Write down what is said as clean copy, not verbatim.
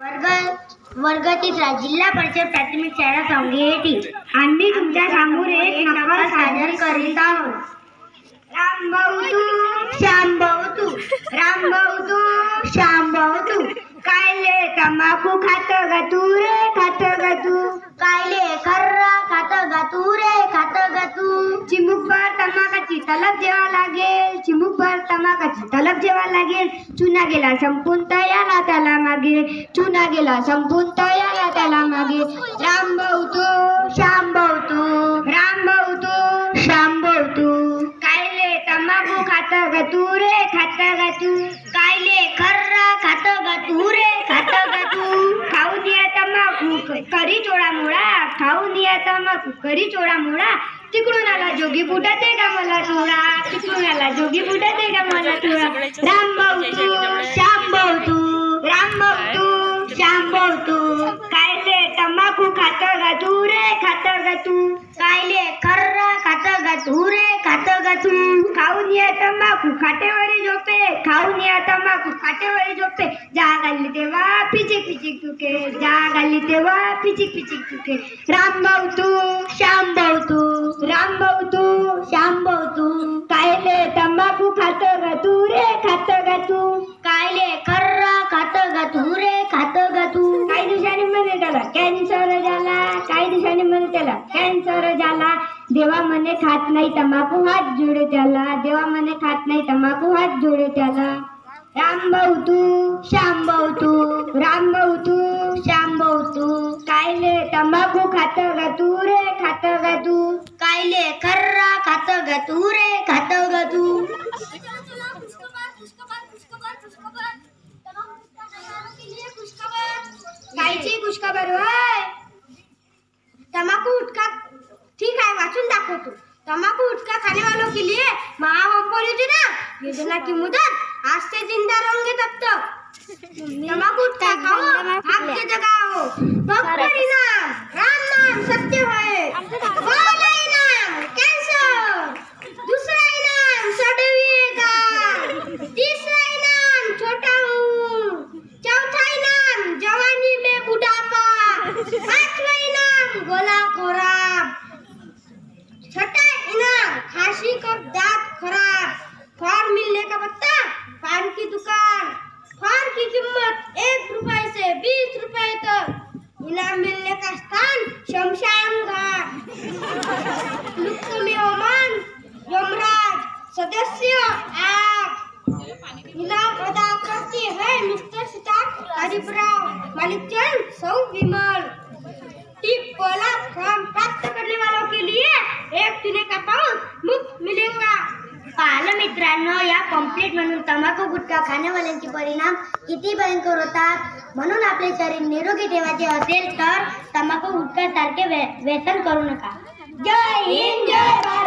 वर्ग तिसरा जिल्हा परिषद प्राथमिक शाळा सांगेटी। आम्ही तुमच्या समोर एक नक्कल सादर करीत आहोत। रामभाऊ तू श्यामभाऊ तू, रामभाऊ तू श्यामभाऊ तू, कायले तंबाखू खात ग तू रे, खात ग तू, कायले खर्रा खात ग तू रे, खात ग तू, चिमुकभर तंबाखाची तलब जेवा लागेल, चिमुकभर तंबाखाची तलब जेवा लागेल, चुना गेला संपून तयाला त्याला मागे, चुना गेला संपून तयाला त्याला मागे, रामभाऊ तू श्यामभाऊ तू, रामभाऊ तू श्यामभाऊ तू, कायले तंबाखू खात ग तू रे, खात ग तू, कायले खर्रा खात ग तू रे, खात ग तू, खाऊन या तंबाखू करी चोळा मोळा, खाऊन या तंबाखू करी चोळा मोळा, तिकडून आला जोगी बुडाते का मला थोडा, तिकडून आला जोगी बुडाते का मला थोडा, रामभाऊ तू श्यामभाऊ तू, रामभाऊ तू श्यामभाऊ तू, कायले तंबाखू खात ग तू रे, खात ग तू, कायले खर्रा खात ग तू रे, खात ग तू, खाऊन या तंबाखू खाटेवरी झोपे, खाऊन या तंबाखू खाटेवरी झोपे, जा घालली तेव्हा पिचिक पिचिक तुके, जा घालली तेव्हा पिचिक पिचिक तुके, रामभाऊ तू श्यामभाऊ तू, रामभाऊ तू श्यामभाऊ तू, कायले तंबाखू खात ग तू रे, खात ग तू, कायले खर्रा खात ग तू रे, खात ग तू, काही दिवसांनी मध्ये त्याला कॅन्सर झाला, काही दिवसांनी मध्ये त्याला कॅन्सर झाला, देवा म्हणे खात नाही तंबाखू हात जोडे त्याला, देवा म्हणे खात नाही तंबाखू हात जोडे त्याला, रामभाऊ तू श्यामभाऊ तू, रामभाऊ तू श्यामभाऊ तू, कायले तंबाखू खात ग तू रे, खात ग तू, कायले खर्रा खात ग तू रे, खात ग तू, कायची खुशखबर होय, तंबाखू गुटखा ठीक है वाचून दाखवतो। तंबाकू गुटखा खाने वालों के लिए महाअंपोल योजना, योजना की मुदत आज से जिंदा रहेंगे तब तक, तंबाकू गुटखा खाओ आपके जगाओ, बब्बर इनाम राम नाम सत्य है, पहला इनाम कैंसर, दूसरा इनाम सड़वीएगा, तीसरा इनाम छोटा हूँ, चौथा इनाम जवानी में बुढ़ापा, पांचवा इनाम गोला खराब, छठा इनाम खांसी का दांत खराब, फॉर्म मिलने का पत्ता पान की दुकान, फॉर्म की कीमत 1 रुपए से 20 रुपए तक, इनाम मिलने का स्थान शमशान घाट, लुत्फ मेहमान यमराज, सदस्य आप, इनाम अदा करती है मिस्टर सितार हरिप्राव, मालिकचंद सौ विमल, टिप वाला फॉर्म प्राप्त करने वालों के लिए 1 चूने का पाउच मुफ्त मिलेगा। पाहिलं मित्रांनो, या पॉम्पलेट म्हणून तंबाखू गुटखा खाण्यावाल्यांचे परिणाम किती भयंकर होतात, म्हणून आपले शरीर निरोगी ठेवायचे असेल तर तंबाखू गुटखा सारखे व्यसन करू नका। जय हिंद जय भारत।